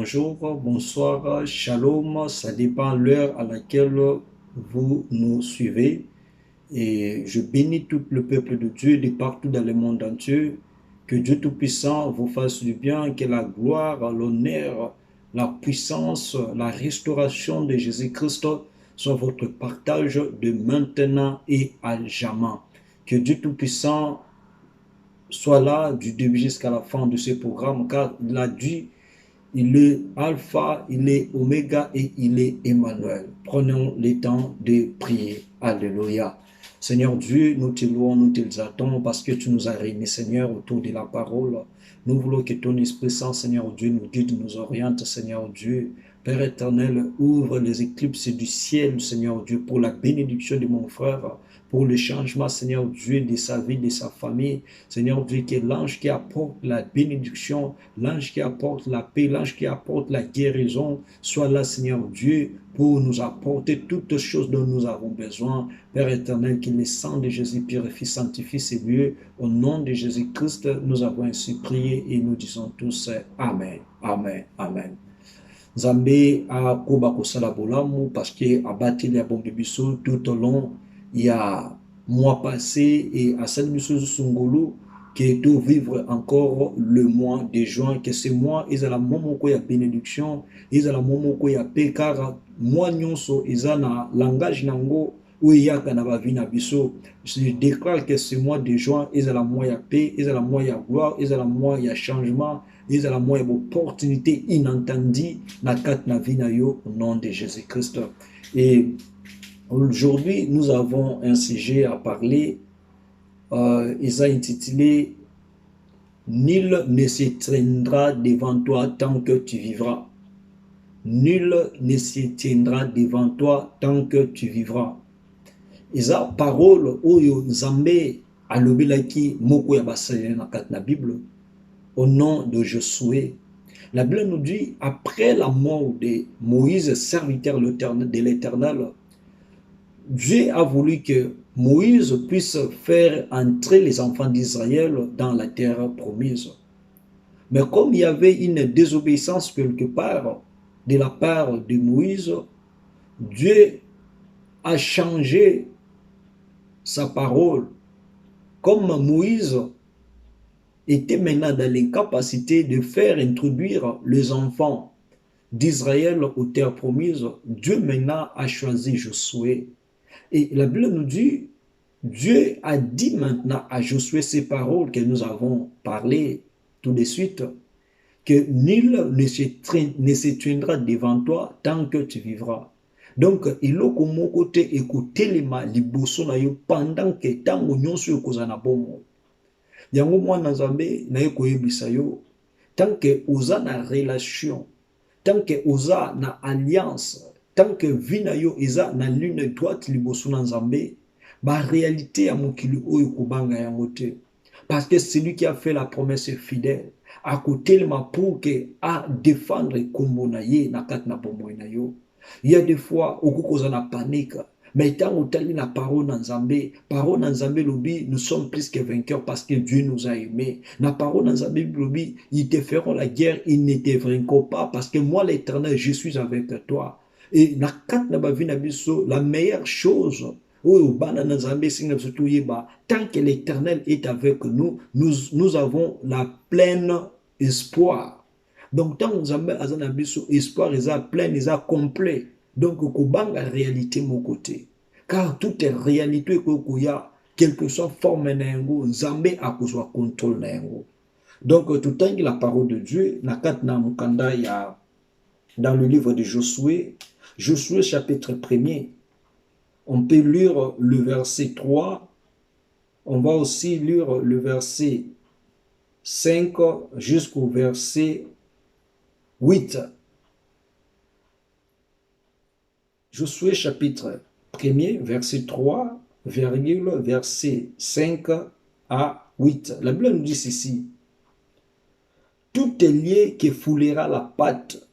bonjour, bonsoir, shalom, ça dépend l'heure à laquelle vous nous suivez. Et je bénis tout le peuple de Dieu de partout dans le monde entier. Que Dieu Tout-Puissant vous fasse du bien, que la gloire, l'honneur, la puissance, la restauration de Jésus-Christ soit votre partage de maintenant et à jamais. Que Dieu Tout-Puissant soit là du début jusqu'à la fin de ce programme, car il a dit il est Alpha, il est Oméga et il est Emmanuel. Prenons le temps de prier. Alléluia. Seigneur Dieu, nous te louons, nous te exaltons parce que tu nous as réunis, Seigneur, autour de la parole. Nous voulons que ton Esprit Saint, Seigneur Dieu, nous guide, nous oriente, Seigneur Dieu. Père éternel, ouvre les éclipses du ciel, Seigneur Dieu, pour la bénédiction de mon frère, pour le changement, Seigneur Dieu, de sa vie, de sa famille. Seigneur Dieu, que l'ange qui apporte la bénédiction, l'ange qui apporte la paix, l'ange qui apporte la guérison, soit là, Seigneur Dieu, pour nous apporter toutes choses dont nous avons besoin. Père éternel, que le sang de Jésus purifie, sanctifie ses lieux. Au nom de Jésus-Christ, nous avons ainsi prié et nous disons tous Amen, Amen, Amen. Nzambe akoba kosala bolamu parce que abateli ya bombe biso tout au long il y a mois passé et à cette biso sungulu que de vivre encore le mois de juin, que ce mois ils ont la momoko ya bénédiction, ils ont la momoko ya paix, car mois nyonso ils ont na langage nango où il y a na vie na biso. Je déclare que ce mois de juin ils ont la mois ya paix, ils ont la mois ya gloire, ils ont la mois ya changement, ils ont la mois ya opportunité inattendue na kat na vie na yo au nom de Jésus-Christ. Et aujourd'hui nous avons un sujet à parler. Ils ont intitulé Nul ne se tiendra devant toi tant que tu vivras. Nul ne se tiendra devant toi tant que tu vivras. Eza parole oyo Nzambe alobelaki moko ya basaleli na kati na Bible au nom de Josué. La Bible nous dit après la mort de Moïse, serviteur de l'Éternel, Dieu a voulu que Moïse puisse faire entrer les enfants d'Israël dans la terre promise. Mais comme il y avait une désobéissance quelque part de la part de Moïse, Dieu a changé sa parole. Comme Moïse était maintenant dans l'incapacité de faire introduire les enfants d'Israël aux terres promises, Dieu maintenant a choisi Josué. Et la Bible nous dit, Dieu a dit maintenant à Josué ces paroles que nous avons parlé tout de suite, que nul ne se tiendra devant toi tant que tu vivras. Donc, il faut que mon côté écouter les mal liboso na yo pendant que tango nyonso yo kozana bomo. Yango mwana Nzambe na yo koyebisa yo, tant que oza na relation, tant que oza na alliance, tant que vie na yo eza na ligne droite liboso na Nzambe, ba réalité ya mokili oyo kobanga yango te. Parce que celui qui a fait la promesse est fidèle. À côté de ma pour que à défendre kombo na ye na kat na bombo na yo. Il y a des fois où koza na panique. Mais tant que tu la parole dans Nzambe lobi, nous sommes plus que vainqueurs parce que Dieu nous a aimés. La parole dans Nzambe lobi, ils te feront la guerre, ils ne te vaincront pas parce que moi l'Éternel, je suis avec toi. Et na kat na ba vie na biso, la meilleure chose, tant que l'Éternel est avec nous, nous avons la pleine espoir. Donc tant que Nzambe azana biso espoir est plein, est complet. Donc kobanga réalité mon côté. Car toute réalité que ya quelle que soit forme na yango, Nzambe a kozwa contrôle na yango. Donc tout temps la parole de Dieu na kat na mukanda ya dans le livre de Josué, Josué chapitre 1er. On peut lire le verset 3, on va aussi lire le verset 5 jusqu'au verset 8. Josué chapitre 1er, verset 3, verset 5 à 8. La Bible nous dit ceci. Tout lié qui foulera la patte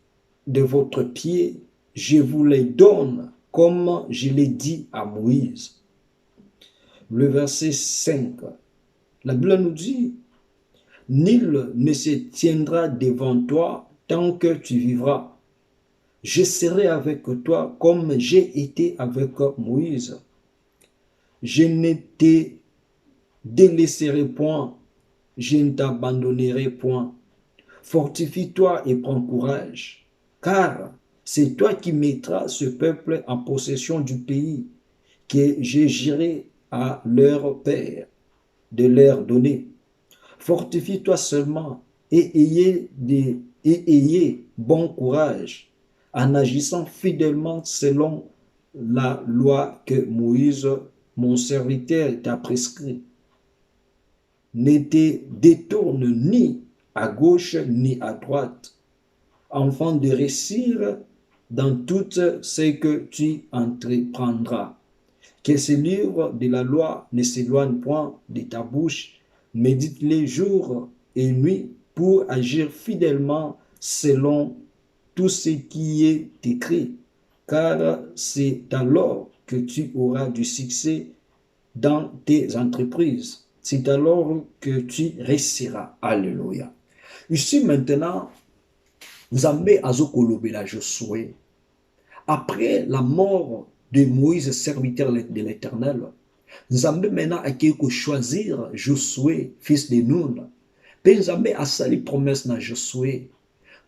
de votre pied, je vous les donne comme je l'ai dit à Moïse. Le verset 5. La Bible nous dit, nul ne se tiendra devant toi tant que tu vivras. Je serai avec toi comme j'ai été avec Moïse. Je ne te délaisserai point, je ne t'abandonnerai point. Fortifie-toi et prends courage, car c'est toi qui mettras ce peuple en possession du pays que je jurai à leur père de leur donner. Fortifie-toi seulement et ayez bon courage en agissant fidèlement selon la loi que Moïse, mon serviteur, t'a prescrit. Ne te détourne ni à gauche ni à droite, afin de réussir dans tout ce que tu entreprendras. Que ce livre de la loi ne s'éloigne point de ta bouche, médite-les jour et nuit pour agir fidèlement selon tout ce qui est écrit, car c'est alors que tu auras du succès dans tes entreprises. C'est alors que tu réussiras. Alléluia. Ici maintenant, Nzambe azokolobela Josué. Après la mort de Moïse, serviteur de l'Éternel, Nzambe maintenant a choisir Josué, fils de Nun. Puis Nzambe a sali promesse dans Josué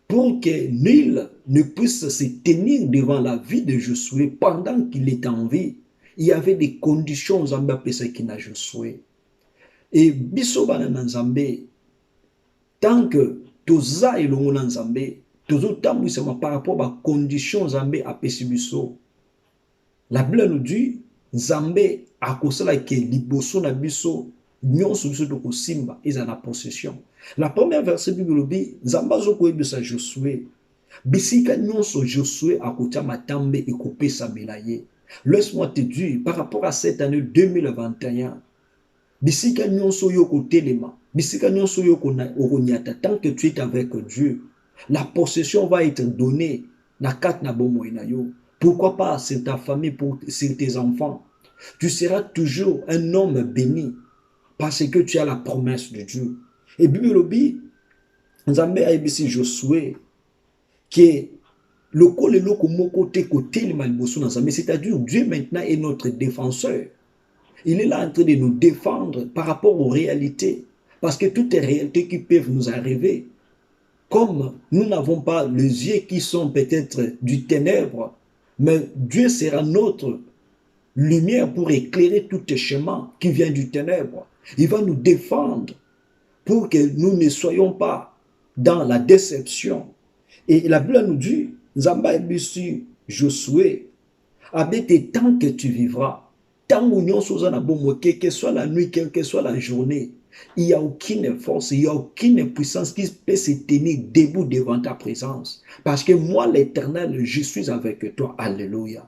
pour que nul ne puisse se tenir devant la vie de Josué pendant qu'il était en vie. Il y avait des conditions Nzambe a pesé qui n'a Josué. Et biso bana Nzambe, tant que toza elongo na Nzambe, tozo tambwisama par rapport à conditions Nzambe a pesé biso. La Bible nous dit, Nzambe akosala ke liboso na biso nyonso biso to kosimba eza na possession. La première verset Bible dit, Nzambe azokoyebisa Josué, bisika nyonso Josué akotia matambe ekopesa melaye. Laisse-moi te dire, par rapport à cette année 2021, bisika nyonso yo kotelema, bisika nyonso yo okonyata, tant que tu es avec Dieu, la possession va être donnée na kat na bomoy na yo. Pourquoi pas c'est ta famille, c'est tes enfants. Tu seras toujours un homme béni parce que tu as la promesse de Dieu. Et Bible dit, Nzambe a ebisi Josué que le kole loko moko te kote le maliboso na Nzambe, c'est-à-dire Dieu maintenant est notre défenseur. Il est là en train de nous défendre par rapport aux réalités, parce que toutes les réalités qui peuvent nous arriver, comme nous n'avons pas les yeux qui sont peut-être du ténèbre, mais Dieu sera notre lumière pour éclairer tout les chemins qui viennent du ténèbre. Il va nous défendre pour que nous ne soyons pas dans la déception. Et la Bible nous dit, Nzamba ebisi Josué, abete tant que tu vivras, tant quelle que soit la nuit, quelle que soit la journée, il n'y a aucune force, il n'y a aucune puissance qui peut se tenir debout devant ta présence. Parce que moi, l'Éternel, je suis avec toi. Alléluia.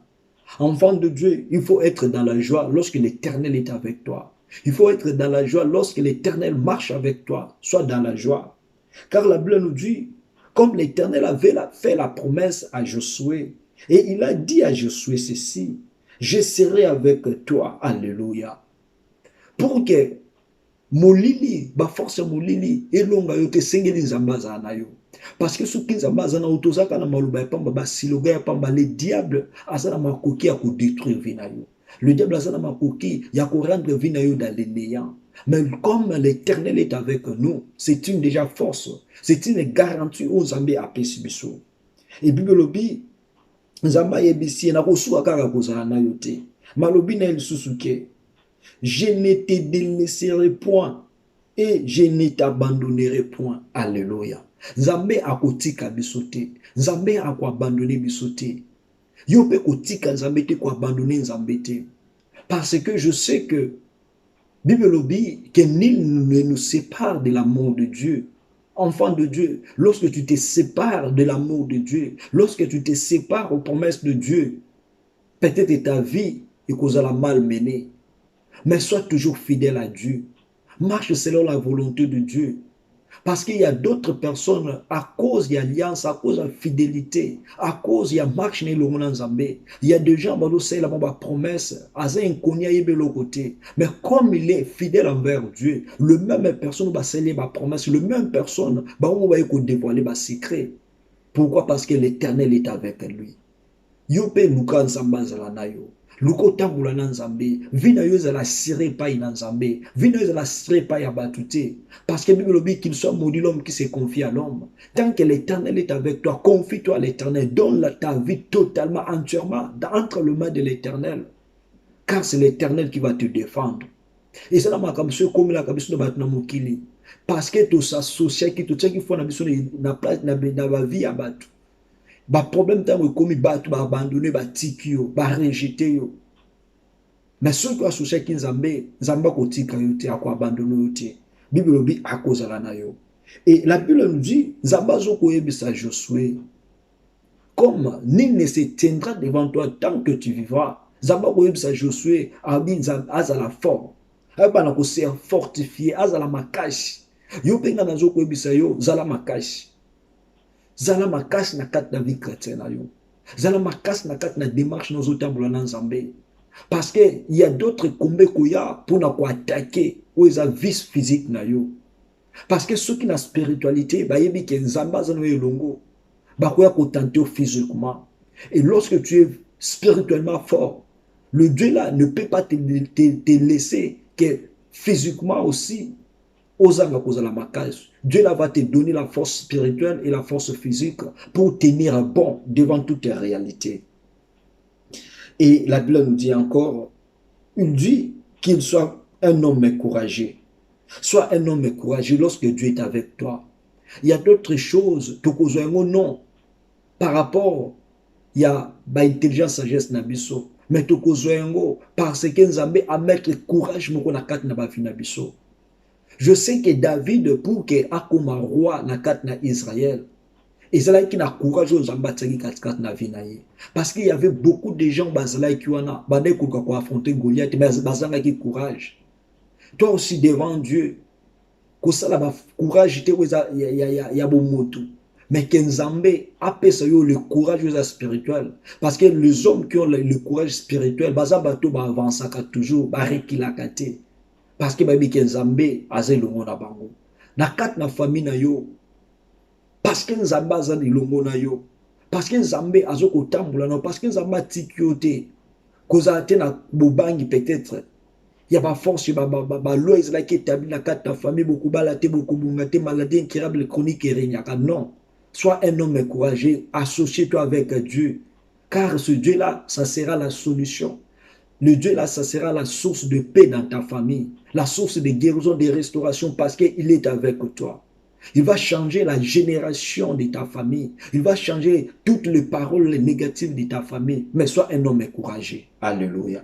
Enfant de Dieu, il faut être dans la joie lorsque l'Éternel est avec toi. Il faut être dans la joie lorsque l'Éternel marche avec toi. Sois dans la joie. Car la Bible nous dit, comme l'Éternel avait fait la promesse à Josué, et il a dit à Josué ceci, je serai avec toi. Alléluia. Pour que molili, ba force molili, elonga yo te sengeli nzamba za na yo. Parce que ce qui nzamba za na utozaka na maluba ya pamba, ba siloga ya pamba, le diable azana makoki ya ko détruire vie na yo. Le diable azana makoki ya ko rendre vie na yo dans le néant. Mais comme l'Éternel est avec nous, c'est une déjà force, c'est une garantie aux Zambé à Pesibiso. Et Bible dit, Nzamba yebisi na kosuka kaka kozala na yo te. Malobi na lisusu ke, je ne te délaisserai point et je ne t'abandonnerai point. Alléluia. Nzambe akotika biso te. Nzambe akoabandonner biso te. Yo pe kotika Nzambe te ko abandonner Nzambe te. Parce que je sais que Bible dit que nul ne nous sépare de l'amour de Dieu. Enfant de Dieu, lorsque tu te sépares de l'amour de Dieu, lorsque tu te sépares aux promesses de Dieu, peut-être ta vie est causera mal menée. Mais sois toujours fidèle à Dieu. Marche selon la volonté de Dieu. Parce qu'il y a d'autres personnes, à cause de l'alliance, à cause de la fidélité, à cause de la marche dans le monde, il y a des gens qui ont la promesse, mais comme il est fidèle envers Dieu, le même personne va sceller ma promesse, le même personne va dévoiler ma secret. Pourquoi? Parce que l'Éternel est avec lui. Yo pe luka nzambe azala na yo. Luka otambola na nzambe. Vie na yo ezala sire epai na nzambe. Vie na yo ezala sire epai ya bato te. Parce que Bible dit qu'il soit maudit l'homme qui se confie à l'homme. Tant que l'Éternel est avec toi, confie-toi à l'Éternel. Donne ta vie totalement, entièrement entre les mains de l'Éternel. Car c'est l'Éternel qui va te défendre. Et c'est là comme ce comme la comme ça na mokili. Parce que tout s'associe qui tout ça qui faut na biso na place na vie à bato. Ba problème tant comme bato ba abandonner ba tiki yo, ba rejeter yo. Mais ceux qui associé qui nzamba ko tika yo te ako abandonner yo te. Bible bi akozala na yo. Et la Bible nous dit nzamba zo ko yebisa Josué comme nul ne se tiendra devant toi tant que tu vivras. Nzamba ko yebisa Josué abi nzamba azala fort. Abana ko se fortifier azala makashi. Yo penga nazo ko yebisa yo zala makashi. Zala makasi na kati na vie chrétienne na yo. Zala makasi na kati na démarche nos otambola na nzambe. Parce que il y a d'autres combats koya pour na ko attaquer ou eza vice physique na yo. Parce que ceux qui na spiritualité ba yebi ke nzamba za no elongo ba koya ko tenter physiquement. Et lorsque tu es spirituellement fort, le Dieu là ne peut pas te laisser que physiquement aussi. Dieu là va te donner la force spirituelle et la force physique pour tenir bon devant toutes les réalités. Et la Bible nous dit encore, il dit qu'il soit un homme courageux. Sois un homme courageux lorsque Dieu est avec toi. Il y a d'autres choses que non par rapport il y a intelligence sagesse na biso mais parce que Nzambe a mettre courage moko na kati na ba vie na biso. Je sais que David, pour que akoma roi na kat na Israël, et c'est là qu'il a courage aux ambassades kat na vie na ye. Parce qu'il y avait beaucoup de gens bazala qui wana badé ko affronter Goliath, mais bazanga qui courage. Toi aussi devant Dieu, ko sala ba courage te ya bo moto. Mais que Nzambe apesa yo le courage spirituel, parce que les hommes qui ont le courage spirituel, bazabato ba avancer toujours, ba rekilakate. Parce que baby Nzambe aze longo na bango na kat na famille na yo, parce que Nzambe aza longo na yo, parce que Nzambe azo kotambola na, parce que Nzambe tiki yo te koza te na bobangi peut-être il y a pas force ba loi is like établi na kat na famille beaucoup balate beaucoup bungate maladie incurable chronique et renyaka. Non, sois un homme courageux, associe-toi avec Dieu, car ce Dieu là ça sera la solution. Le Dieu là, ça sera la source de paix dans ta famille, la source de guérison, de restauration, parce qu'il est avec toi. Il va changer la génération de ta famille. Il va changer toutes les paroles négatives de ta famille. Mais sois un homme courageux. Alléluia.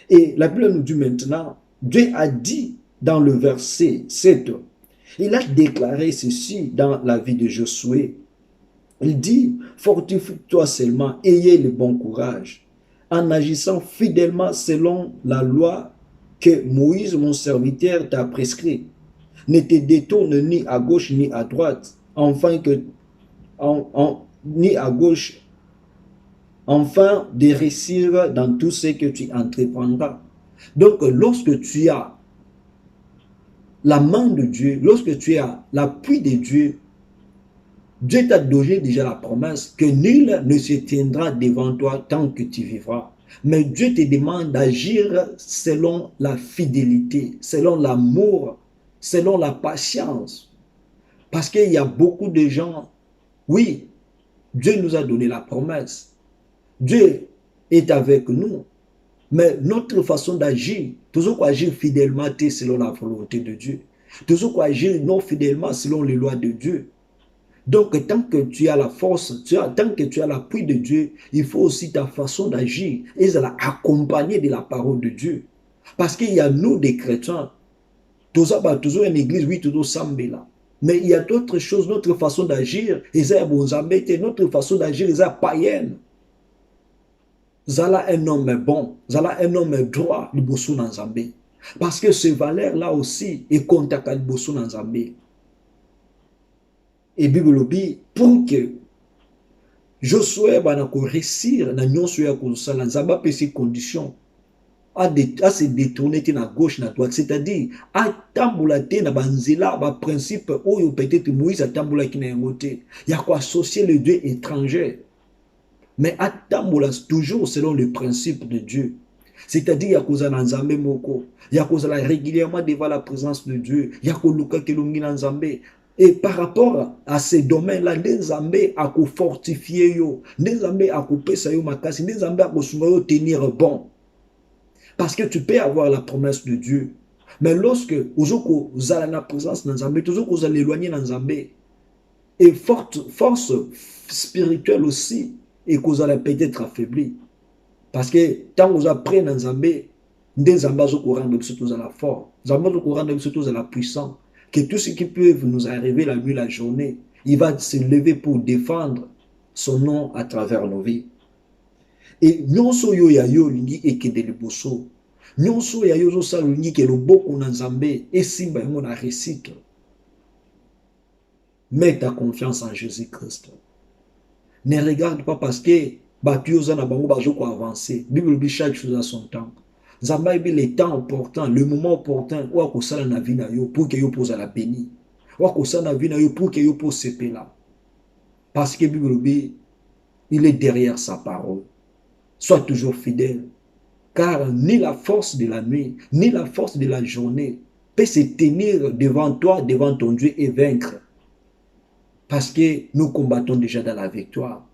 Et la Bible nous dit maintenant, Dieu a dit dans le verset 7, il a déclaré ceci dans la vie de Josué. Il dit, fortifie-toi seulement, ayez le bon courage, en agissant fidèlement selon la loi que Moïse, mon serviteur, t'a prescrit. Ne te détourne ni à gauche ni à droite, ni à gauche, afin de réussir dans tout ce que tu entreprendras. Donc, lorsque tu as la main de Dieu, lorsque tu as l'appui de Dieu, Dieu t'a donné déjà la promesse que nul ne se tiendra devant toi tant que tu vivras. Mais Dieu te demande d'agir selon la fidélité, selon l'amour, selon la patience. Parce qu'il y a beaucoup de gens, oui, Dieu nous a donné la promesse. Dieu est avec nous. Mais notre façon d'agir, toujours agir fidèlement selon la volonté de Dieu. Toujours agir non fidèlement selon les lois de Dieu. Donc, tant que tu as la force, tant que tu as l'appui de Dieu, il faut aussi ta façon d'agir. Et ça accompagner de la parole de Dieu. Parce qu'il y a nous, des chrétiens, toujours une église, oui, toujours sambela. Mais il y a d'autres choses, notre façon d'agir, notre façon d'agir, est païenne. Zala un homme bon, Zala un homme droit, le bossou dans Zambé. Parce que ce valeur-là aussi est contact avec le bossou dans Zambé. Et Bible dit, pour que Josué va réussir, na nyonso ya kozala, Nzamba pe ses conditions. à se détourner à gauche, à droite. C'est-à-dire, à tamboula te na banzela, ba principe, ou peut-être Moïse a tamboula qui n'a ngoté. Il y a quoi associer le Dieu étranger. Mais à tamboula toujours selon le principe de Dieu. C'est-à-dire, il y a cause à Nzambe moko. Il y a cause régulièrement devant la présence de Dieu. Il y a cause luka kelungi Nzambe. Et par rapport à ces domaines-là, Nzambe a fortifié yo. Nzambe a coupé sa yo makasi. Nzambe a tenir bon. Parce que tu peux avoir la promesse de Dieu. Mais lorsque vous avez la présence dans Nzambe, toujours que vous allez éloigner dans Nzambe, et force spirituelle aussi, et que vous allez peut-être affaiblir. Parce que tant que vous apprenez dans Nzambe, Nzambe au courant de surtout à la force, Nzambe au courant de surtout à la puissance, que tout ce qui peut nous arriver la nuit, la journée, il va se lever pour défendre son nom à travers nos vies. Et nyonso yo ya yo lingi ekende liboso. Nyonso ya yo zo sa lingi ke loboko na Nzambe et simba yango na réussite. Mets ta confiance en Jésus-Christ. Ne regarde pas parce que batu yo za na bango bazo ko avancer. Bible dit chaque chose à son temps. Nzambe bi le temps opportun, le moment opportun ou ko sala na vie na yo pour que yo pose la béni. Ou ko sala na vie na yo pour que yo pose sepe là. Parce que Bible dit il est derrière sa parole. Sois toujours fidèle, car ni la force de la nuit, ni la force de la journée peut se tenir devant toi, devant ton Dieu et vaincre. Parce que nous combattons déjà dans la victoire.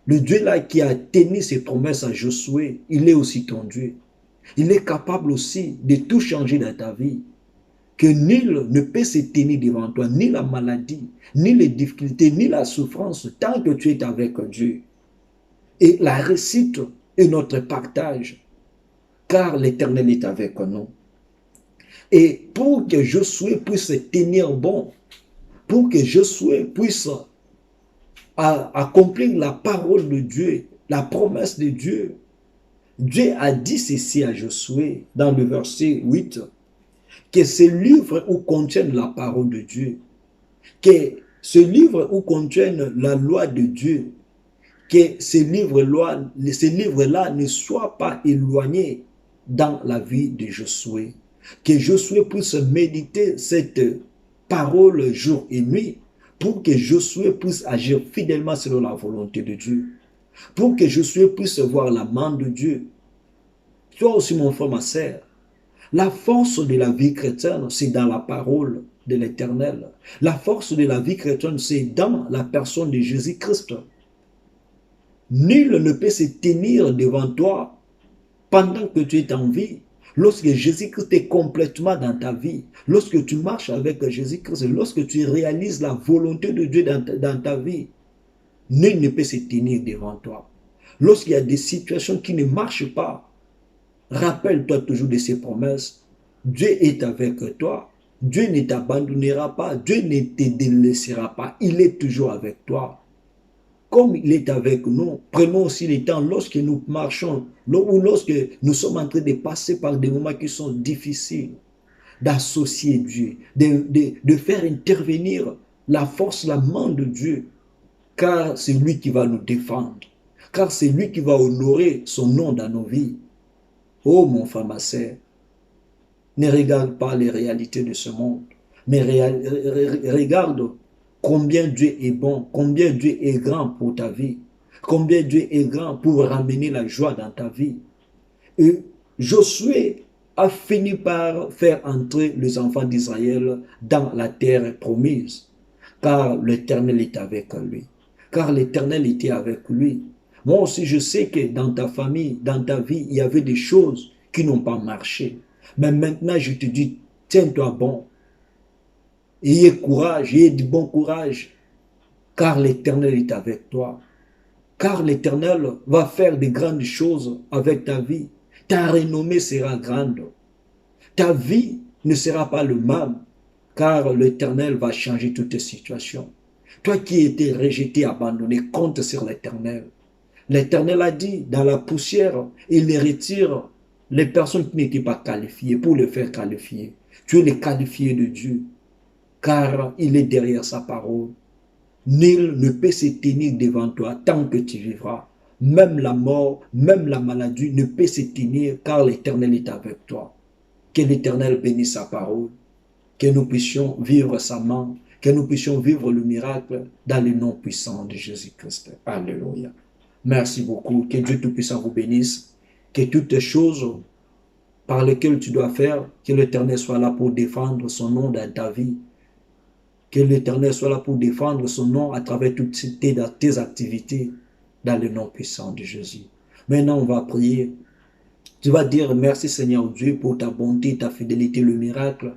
Le Dieu là qui a tenu ses promesses à Josué, il est aussi ton Dieu. Il est capable aussi de tout changer dans ta vie. Que nul ne peut se tenir devant toi, ni la maladie, ni les difficultés, ni la souffrance, tant que tu es avec Dieu. Et la réussite est notre partage, car l'Éternel est avec nous. Et pour que Josué puisse tenir bon, pour que Josué puisse accomplir la parole de Dieu, la promesse de Dieu, Dieu a dit ceci à Josué dans le verset 8, que ce livre où contiennent la parole de Dieu, que ce livre où contiennent la loi de Dieu, que ces livres-là ne soient pas éloignés dans la vie de Josué. Que Josué puisse méditer cette parole jour et nuit pour que Josué puisse agir fidèlement selon la volonté de Dieu. Pour que Josué puisse voir la main de Dieu. Toi aussi, mon frère, ma sœur, la force de la vie chrétienne, c'est dans la parole de l'Éternel. La force de la vie chrétienne, c'est dans la personne de Jésus-Christ. Nul ne peut se tenir devant toi pendant que tu es en vie. Lorsque Jésus-Christ est complètement dans ta vie, lorsque tu marches avec Jésus-Christ, lorsque tu réalises la volonté de Dieu dans ta vie, nul ne peut se tenir devant toi. Lorsqu'il y a des situations qui ne marchent pas, rappelle-toi toujours de ses promesses. Dieu est avec toi. Dieu ne t'abandonnera pas. Dieu ne te délaissera pas. Il est toujours avec toi. Comme il est avec nous, prenons aussi le temps lorsque nous marchons ou lorsque nous sommes en train de passer par des moments qui sont difficiles, d'associer Dieu, de faire intervenir la force, la main de Dieu, car c'est lui qui va nous défendre, car c'est lui qui va honorer son nom dans nos vies. Oh mon frère, ma sœur, ne regarde pas les réalités de ce monde, mais regarde combien Dieu est bon, combien Dieu est grand pour ta vie, combien Dieu est grand pour ramener la joie dans ta vie. Et Josué a fini par faire entrer les enfants d'Israël dans la terre promise, car l'Éternel est avec lui, car l'Éternel était avec lui. Moi aussi, je sais que dans ta famille, dans ta vie, il y avait des choses qui n'ont pas marché. Mais maintenant, je te dis, tiens-toi bon. Ayez courage, ayez du bon courage, car l'Éternel est avec toi. Car l'Éternel va faire de grandes choses avec ta vie. Ta renommée sera grande. Ta vie ne sera pas le même, car l'Éternel va changer toutes tes situations. Toi qui étais rejeté, abandonné, compte sur l'Éternel. L'Éternel a dit, dans la poussière, il retire les personnes qui n'étaient pas qualifiées pour les faire qualifier. Tu es le qualifié de Dieu, car il est derrière sa parole. Nul ne peut se tenir devant toi tant que tu vivras. même la mort, même la maladie ne peut se tenir car l'Éternel est avec toi. Que l'Éternel bénisse sa parole, que nous puissions vivre sa main, que nous puissions vivre le miracle dans le nom puissant de Jésus-Christ. Alléluia. Merci beaucoup. Que Dieu Tout-Puissant vous bénisse. Que toutes les choses par lesquelles tu dois faire, que l'Éternel soit là pour défendre son nom dans ta vie. Que l'Éternel soit là pour défendre son nom à travers toutes tes activités dans le nom puissant de Jésus. Maintenant, on va prier. Tu vas dire merci Seigneur Dieu pour ta bonté, ta fidélité, le miracle.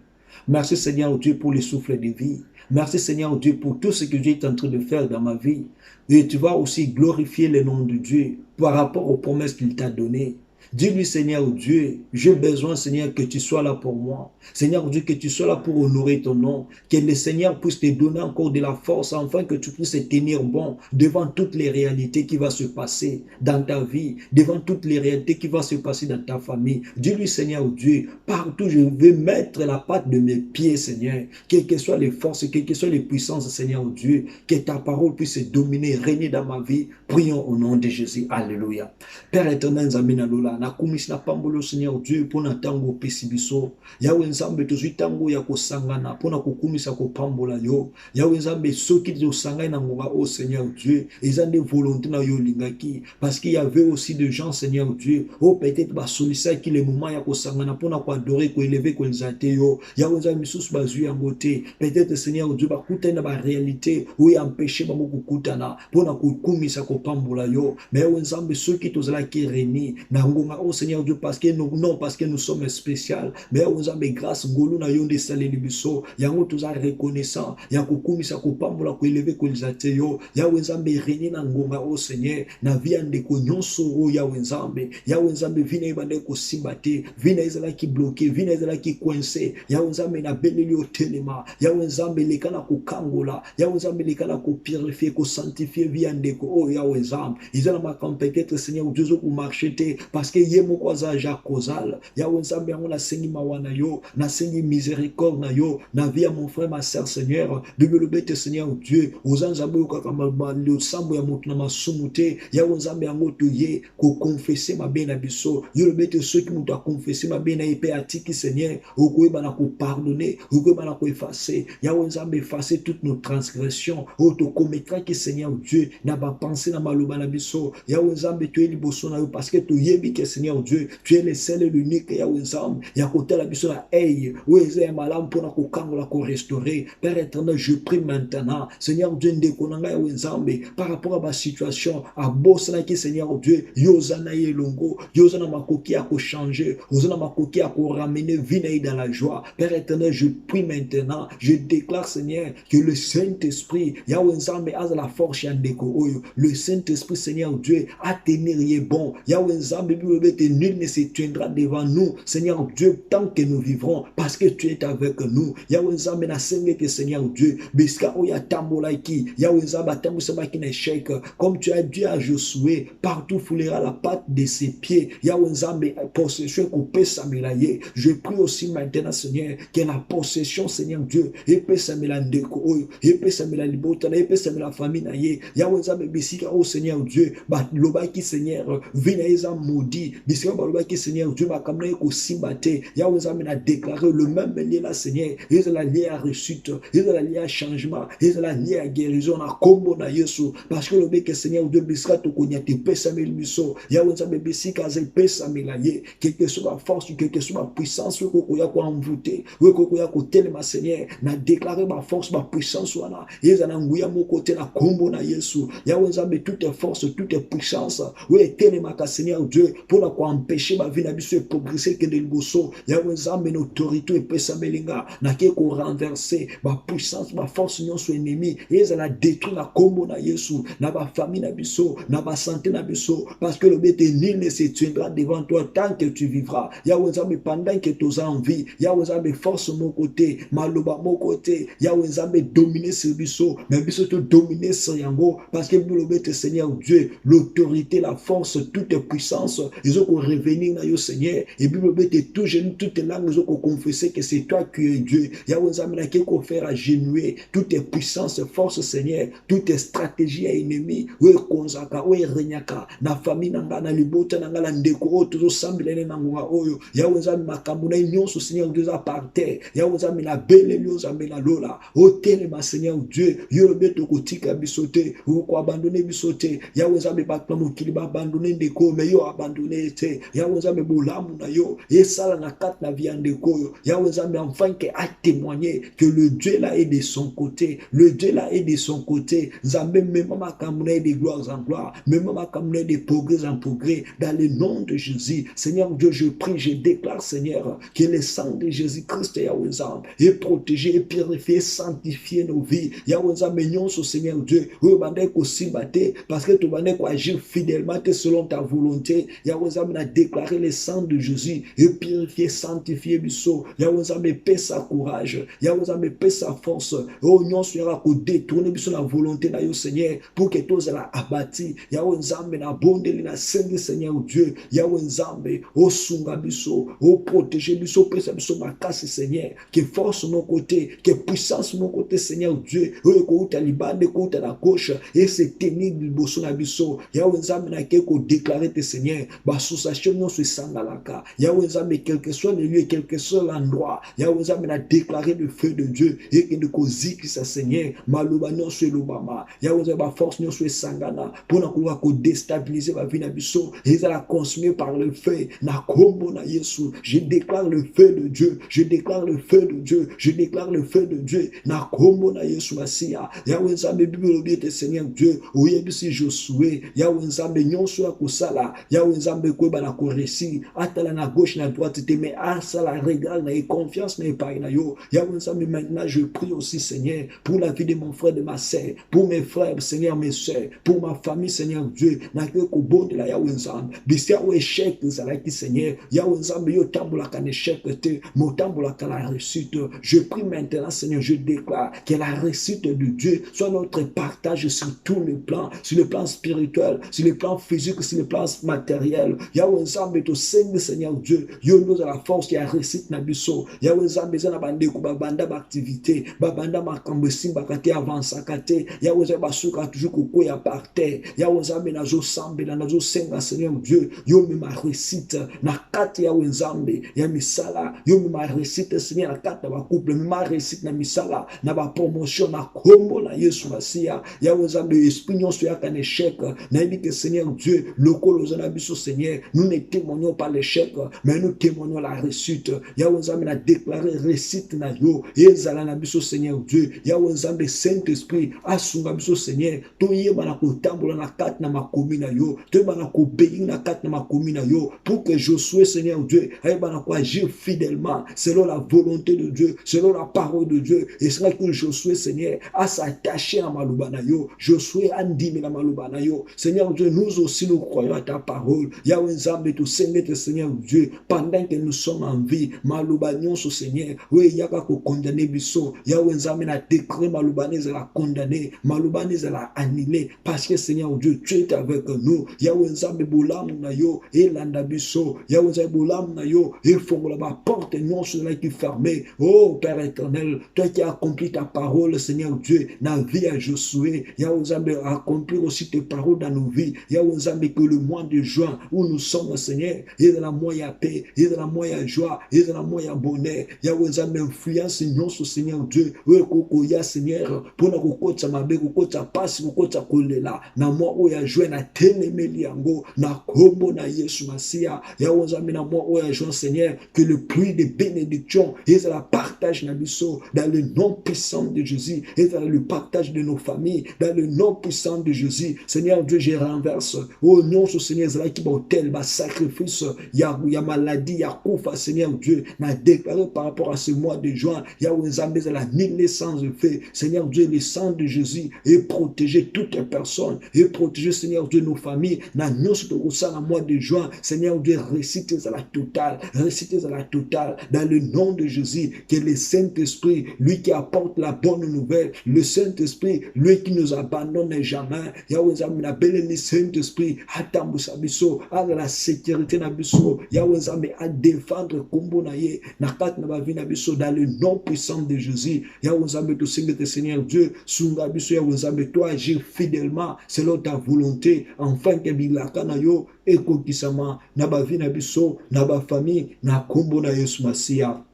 Merci Seigneur Dieu pour le souffle de vie. Merci Seigneur Dieu pour tout ce que Dieu est en train de faire dans ma vie. Et tu vas aussi glorifier le nom de Dieu par rapport aux promesses qu'il t'a données. Dis-lui, Seigneur Dieu, j'ai besoin, Seigneur, que tu sois là pour moi. Seigneur Dieu, que tu sois là pour honorer ton nom. Que le Seigneur puisse te donner encore de la force afin que tu puisses te tenir bon devant toutes les réalités qui vont se passer dans ta vie, devant toutes les réalités qui vont se passer dans ta famille. Dis-lui, Seigneur Dieu, partout je veux mettre la patte de mes pieds, Seigneur. Quelles que soient les forces, quelles que soient les puissances, Seigneur Dieu, que ta parole puisse dominer, régner dans ma vie. Prions au nom de Jésus. Alléluia. Père éternel, Zaminalola. Nakumisi na pambolo Seigneur Dieu pona tango pesi biso yawe nzambe tozwi tango ya kosangana pona kukumisa kopambola yo yawe nzambe soki tozosangana na ngonga o Seigneur Dieu eza nde volonté na yo lingaki parce qu'il y avait aussi des gens Seigneur Dieu oh peut-être ba solliciter qui les moments ya kosangana pona ko adorer ko élever ko nzate yo yawe nzambe misusu bazwi yango te peut-être Seigneur Dieu bakutana ba réalité ou empêcher ba mokukutana pona kukumisa kopambola yo mais yawe nzambe soki tozala ki reni na oh Seigneur Dieu, parce que nous, non, parce que nous sommes spéciaux. Mais on a grâce, ngolu na yonde salé libiso. Yango tous reconnaissant. Yako kumisa ko pambola ko élever ko nzate yo. Yawe nzambe reni na ngonga oh Seigneur. Na vie ande ko nyonso o yawe nzambe. Yawe nzambe vina ibande ko simbate. Vina ezala ki bloqué, vina ezala ki coincé. Yawe nzambe na beleli o telema. Yawe nzambe lekana ko kangola. Yawe nzambe lekana ko purifier, ko sanctifier vie ande ko oh yawe nzambe. Izala ma peut-être Seigneur Dieu ko marcher parce que yemo kwaza jakozal yawe nzambe yango na sengi mawana yo na sengi miséricorde na yo na vie ya mon frère ma sœur Seigneur de le bête Seigneur Dieu ozanzambe yo kaka le sambo ya moto na masumu te yawe nzambe yango to ye ko confesser ma bien na biso yo le bête ceux qui m'ont confessé ma bien na épée atiki Seigneur okoyeba na ko pardonner okoyeba na ko effacer yawe nzambe effacer toutes nos transgressions o to commettra ki Seigneur Dieu na ba penser na maloba na biso yawe nzambe to liboso na yo parce que to yebi que Seigneur Dieu, tu es le seul et l'unique Yahweh Nzambe. Yakote la biso la hey, où est malam pour na kokango la ko restaurer. Père éternel, je prie maintenant, Seigneur Dieu, ndekonanga Yahweh Nzambe, par rapport à ma situation, à bossana ki Seigneur Dieu, yozana yelongo, yozana makoki a ko changer, yozana makoki a ko ramener vie dans la joie. Père éternel, je prie maintenant, je déclare Seigneur que le Saint-Esprit, Yahweh Nzambe a la force yandeko oyo, le Saint-Esprit Seigneur Dieu a tenir bon. Yahweh Nzambe nul ne se tiendra devant nous, Seigneur Dieu, tant que nous vivrons, parce que tu es avec nous. Yahweh Nzambe na senge que Seigneur Dieu, biska oya tambolaiki, Yahweh Nzambe tambusabaki na échec, comme tu as dit à Josué, partout foulera la patte de ses pieds. Yahweh Nzambe possession coupée samelaye. Je prie aussi maintenant Seigneur que la possession Seigneur Dieu, épée samela ndeko, épée samela libota, épée samela famille na ye. Yahweh Nzambe bisika au Seigneur Dieu, ba lobaki Seigneur, vina eza maudit. Bisika balobaki Seigneur Dieu makamna ko simbate. Yahweh Nzambe na déclaré le même lien là Seigneur. Il est la lien à réussite, il est la lien à changement, il est la lien à guérison na kombo na Yesu. Parce que le bec Seigneur Dieu bisika to konya te pesa miso. Yahweh Nzambe bisika za pesa milaye. Quelle que soit la force, quelle que soit la puissance ko ya ko envoûter, ko ya ko telema Seigneur. Na déclaré ma force, ma puissance wana. Yeza na nguya mo côté na kombo na Yesu. Yahweh Nzambe toute force, toute puissance. Oui, telema ka Seigneur Dieu pour la empêcher ma vie na biso progresser que de liboso. Yahweh Nzambe na autorité pesa melinga na ke ko renverser ma puissance, ma force nyonso ennemi. Yeza na détruire na kombo na Yesu, na ba famille na biso, na ba santé na biso, parce que le bête nul ne se tiendra devant toi tant que tu vivras. Yahweh Nzambe pendant que tu as envie, Yahweh Nzambe force mon côté, maloba mon côté, Yahweh Nzambe dominer sur biso, mais biso te dominer sur yango, parce que le bête Seigneur Dieu, l'autorité, la force, toute puissance, ils ont revenir na yo Seigneur et puis peut tout jeune toutes langues ils ont confesser que c'est toi qui es Dieu. Yahweh Zamina qui ko faire agenouer toutes tes puissances, forces Seigneur, toutes tes stratégies à ennemis. Oui konzaka, oui renyaka na famille nanga na libota nanga la ndeko o toujours semblene na ngwa oyo. Yahweh Zamina makamuna nyonso Seigneur Dieu a par terre. Yahweh Zamina belle lios Zamina lola. O telema Seigneur Dieu, yo beto kotika bisote, ou ko abandonner bisote. Yahweh Zamina bakla mokili ba abandonner ndeko mais yo abandonner te. Yahweh Zamina bolamu na yo, et ça na kat na vie ndeko yo. Yahweh Zamina enfin que a témoigné que le Dieu là est de son côté, le Dieu là est de son côté. Zambe même ma kamuna de gloire en gloire, même ma kamuna de progrès en progrès dans le nom de Jésus. Seigneur Dieu, je prie, je déclare Seigneur que le sang de Jésus-Christ Yahweh Zamina est protégé, purifié, sanctifié nos vies. Yahweh Zamina nyonso Seigneur Dieu, oui bande ko simbate parce que tu bande ko agir fidèlement selon ta volonté. Yahweh Zamina a déclaré le sang de Jésus et purifié, sanctifié biso. Yahweh Zamina paix sa courage. Yahweh Zamina paix sa force. Oh non, sera ko détourner biso la volonté na yo Seigneur pour que tous la abattu. Yahweh Zamina na bondeli na sengi Seigneur Dieu. Yahweh Zamina oh sunga biso, oh protéger biso, paix biso makasi Seigneur. Que force mon côté, que puissance mon côté Seigneur Dieu. Oh ko taliban de ko la gauche et c'est tenir biso na biso. Yahweh Zamina na ko déclarer te Seigneur. Ba association non se sangalaka. Yahweh Zamina quel que soit le lieu, quel que soit l'endroit. Yahweh Zamina a déclaré le feu de Dieu et que de causer qui sa Seigneur maluba non sur l'obama. Yahweh Zamina force non sur sangana pour na pouvoir déstabiliser ma vie na biso et ça la consumer par le feu na kombo na Yesu. Je déclare le feu de Dieu, je déclare le feu de Dieu, je déclare le feu de Dieu na kombo na Yesu Masia. Yahweh Zamina Bible bien Seigneur Dieu oui bisi Josué. Yahweh Zamina nyonso akosala. Yahweh Zamina ko ba na ko réussir atala na gauche na droite te mais à ça la régale na confiance na pas na yo. Yahweh Zamina maintenant je prie aussi Seigneur pour la vie de mon frère de ma sœur, pour mes frères Seigneur mes sœurs, pour ma famille Seigneur Dieu na que ko bon de la Yahweh Zamina bisia o échec za qui Seigneur Yahweh Zamina yo tambola kan échec te mo tambola kan la réussite. Je prie maintenant Seigneur, je déclare que la réussite de Dieu soit notre partage sur tous les plans, sur le plan spirituel, sur le plan physique, sur le plan matériel. Yahweh Zamina to Seigneur Dieu yo nous a la force qui a réussite na biso. Yahweh Zamina na bande ko banda activité babanda makambo simba kati avance kati. Yahweh Zamina basuka toujours ko ya par terre. Yahweh Zamina nazo sambela nazo senga Seigneur Dieu yo me ma réussite na kati Yahweh Zamina ya misala yo me ma réussite Seigneur na kati ba couple me ma réussite na misala na ba promotion na kombo na Yesu Masia. Yahweh Zamina esprit nyonso ya kan échec na dit que Seigneur Dieu lokolo zana biso Seigneur nous ne témoignons pas l'échec mais nous témoignons la réussite. Yahweh Zamina a déclaré réussite na yo ezala na biso Seigneur Dieu. Yahweh Zamina Saint-Esprit asunga biso Seigneur to yeba na kotambola na kati na makomi na yo to yeba na kobeyi na kati na makomi na yo pour que Josué Seigneur Dieu ayeba na ko agir fidèlement selon la volonté de Dieu, selon la parole de Dieu. Et c'est là que Josué Seigneur a s'attaché à maluba na yo. Josué a ndimi na maluba na yo. Seigneur Dieu, nous aussi nous croyons à ta parole. Yahweh Zamina to Seigneur Dieu pendant que nous sommes en vie maluba nyonso Seigneur oui yaka ko condamner biso. Yahweh Zamina a déclaré malubanese la condamner, malubanese la annuler parce que Seigneur Dieu tu es avec nous. Yahweh Zamina bolamu na yo et landa biso. Yahweh Zamina bolamu na yo et fongola ba porte nyonso là qui fermée. Oh Père éternel, toi qui as accompli ta parole Seigneur Dieu dans la vie à Josué. Yahweh Zamina a accompli aussi tes paroles dans nos vies. Yahweh Zamina que le mois de juin où nous sommes Seigneur et de la moya paix et de la moya joie et de la moya bonheur. Yahweh Zamina influence nyonso Seigneur Dieu we koko ya Seigneur pour na kokotsa mabe kokotsa pasi kokotsa kolela na moi oya joie na telemeli yango na kombo na Yesu Masia. Yahweh Zamina moi oya joie Seigneur que le pluie de bénédiction et de la partage na biso dans le nom puissant de Jésus et dans le partage de nos familles dans le nom puissant de Jésus. Seigneur Dieu, je renverse au nom de Seigneur Zala qui bautel ba sacrifice ya maladie ya kufa Seigneur Dieu na déclaré par rapport à ce mois de juin. Yahweh Zamina la mille sans effet. Seigneur Dieu, le sang de Jésus et protéger toutes les personnes et protéger Seigneur Dieu nos familles na nyonso to ça na mois de juin. Seigneur Dieu, récitez à la totale, récitez à la totale dans le nom de Jésus que le Saint-Esprit, lui qui apporte la bonne nouvelle, le Saint-Esprit, lui qui nous abandonne jamais. Yahweh Zamina belle le Saint-Esprit atambusa biso à la sécurité na biso, Yahweh Nzambe, à défendre kombo na ye, na kat na ba vie na biso, dans le nom puissant de Jésus. Yahweh Nzambe, to singete Seigneur Dieu, sunga biso Yahweh Nzambe, toi agir fidèlement selon ta volonté, afin que bilaka na yo ekokisama na ba vie na biso, na ba famille, na kombo na Yesu Masia.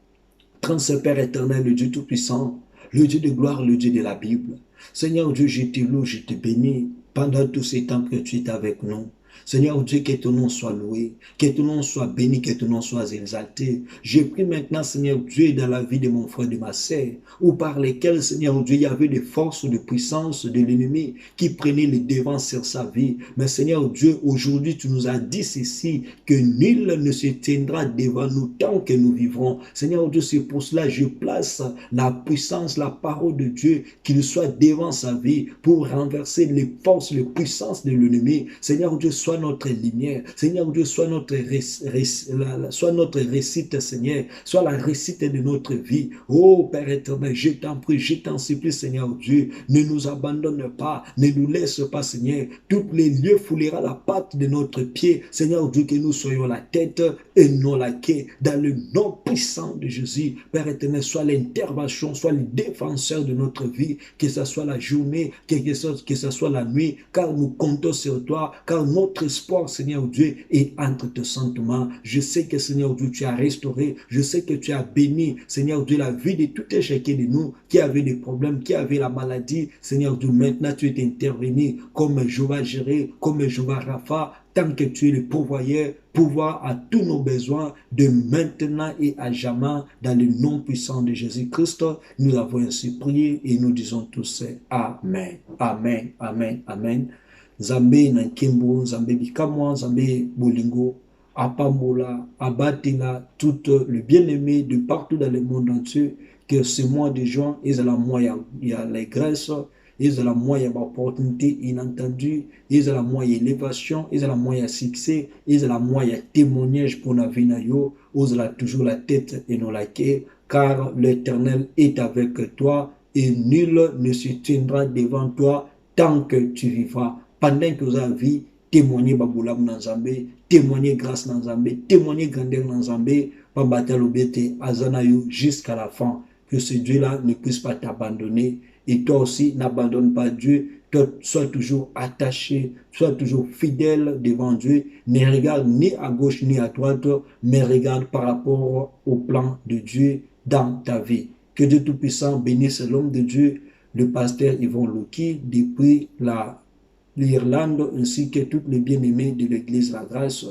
Grand Père éternel, le Dieu tout-puissant, le Dieu de gloire, le Dieu de la Bible. Seigneur Dieu, je te loue, je te bénis pendant tous ces temps que tu es avec nous. Seigneur Dieu, que ton nom soit loué, que ton nom soit béni, que ton nom soit exalté. Je prie maintenant, Seigneur Dieu, dans la vie de mon frère, de ma sœur, ou par lesquels, Seigneur Dieu, il y avait des forces de puissance de l'ennemi qui prenaient le devant sur sa vie. Mais Seigneur Dieu, aujourd'hui, tu nous as dit ceci, que nul ne se tiendra devant nous tant que nous vivrons. Seigneur Dieu, c'est pour cela que je place la puissance, la parole de Dieu, qu'il soit devant sa vie pour renverser les forces, les puissances de l'ennemi. Seigneur Dieu, sois notre lumière. Seigneur Dieu, sois notre récite, Seigneur. Sois la récite de notre vie. Oh Père éternel, je t'en prie, je t'en supplie, Seigneur Dieu. Ne nous abandonne pas, ne nous laisse pas, Seigneur. Tous les lieux foulera la patte de notre pied. Seigneur Dieu, que nous soyons la tête et non la queue. Dans le nom puissant de Jésus, Père éternel, sois l'intervention, sois le défenseur de notre vie, que ce soit la journée, que ce soit la nuit, car nous comptons sur toi, car notre espoir, Seigneur Dieu, est entre tes sentiments. Je sais que, Seigneur Dieu, tu as restauré, je sais que tu as béni, Seigneur Dieu, la vie de tout un chacun de nous qui avait des problèmes, qui avait la maladie. Seigneur Dieu, maintenant tu es intervenu comme Jéhovah Jireh, comme Jéhovah Rapha, tant que tu es le pourvoyeur, pouvoir à tous nos besoins de maintenant et à jamais, dans le nom puissant de Jésus-Christ. Nous avons ainsi prié et nous disons tous Amen. Amen. Amen. Amen. Nzambe na nkembo, Nzambe bikamwa, Nzambe bolingo, apambola, abatela, tout le bien-aimé de partout dans le monde entier, que ce mois de juin, il y a la moyen, il y a les grâces, il y a la moyen d'opportunité inattendue, il y a la moyen élévation, il y a la moyen succès, il y a la moyen témoignage pour la vie na yo, il y a toujours la tête et non la queue, car l'Éternel est avec toi et nul ne se tiendra devant toi tant que tu vivras. Pendant que vous avez témoigné Baboulam Nanzambe, témoigné grâce Nanzambe, témoigné grandeur Nanzambe, Pambata Lobete, Azanayu jusqu'à la fin. Que ce Dieu-là ne puisse pas t'abandonner. Et toi aussi, n'abandonne pas Dieu. Toi, sois toujours attaché, sois toujours fidèle devant Dieu. Ne regarde ni à gauche ni à droite, mais regarde par rapport au plan de Dieu dans ta vie. Que Dieu Tout-Puissant bénisse l'homme de Dieu, le pasteur Yvon Loki, depuis l'Irlande, ainsi que tous les bien-aimés de l'église La Grâce.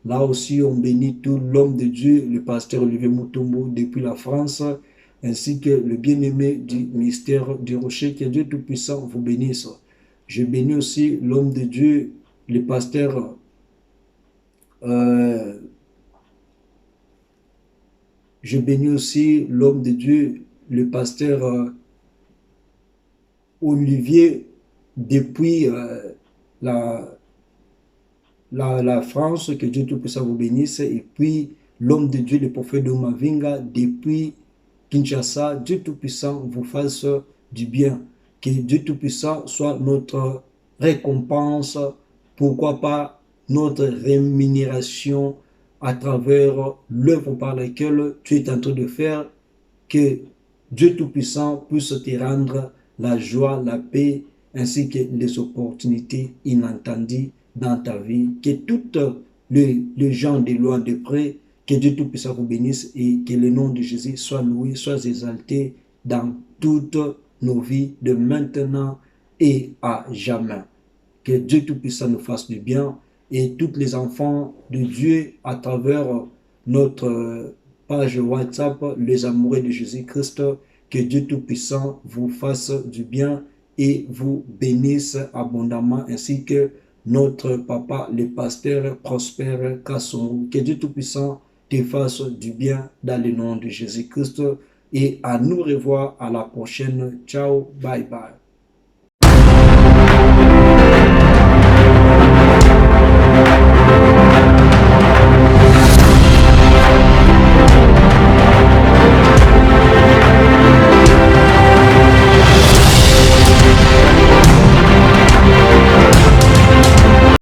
Là aussi, on bénit tout l'homme de Dieu, le pasteur Olivier Mutombo, depuis la France, ainsi que le bien-aimé du ministère du Rocher, que Dieu Tout-Puissant vous bénisse. Je bénis aussi l'homme de Dieu, le pasteur je bénis aussi l'homme de Dieu, le pasteur Olivier, depuis la France, que Dieu Tout-Puissant vous bénisse, et puis l'homme de Dieu, le prophète de Mavinga, depuis Kinshasa. Dieu Tout-Puissant vous fasse du bien, que Dieu Tout-Puissant soit notre récompense, pourquoi pas notre rémunération à travers l'œuvre par laquelle tu es en train de faire, que Dieu Tout-Puissant puisse te rendre la joie, la paix, ainsi que les opportunités inattendues dans ta vie, que toutes les gens de loin, de près, que Dieu Tout-Puissant vous bénisse et que le nom de Jésus soit loué, soit exalté dans toutes nos vies de maintenant et à jamais. Que Dieu Tout-Puissant nous fasse du bien et tous les enfants de Dieu à travers notre page WhatsApp, les amoureux de Jésus-Christ, que Dieu Tout-Puissant vous fasse du bien et vous bénisse abondamment, ainsi que notre papa, le pasteur Prosper Kasson. Que Dieu Tout-Puissant te fasse du bien dans le nom de Jésus-Christ et à nous revoir à la prochaine. Ciao, bye bye.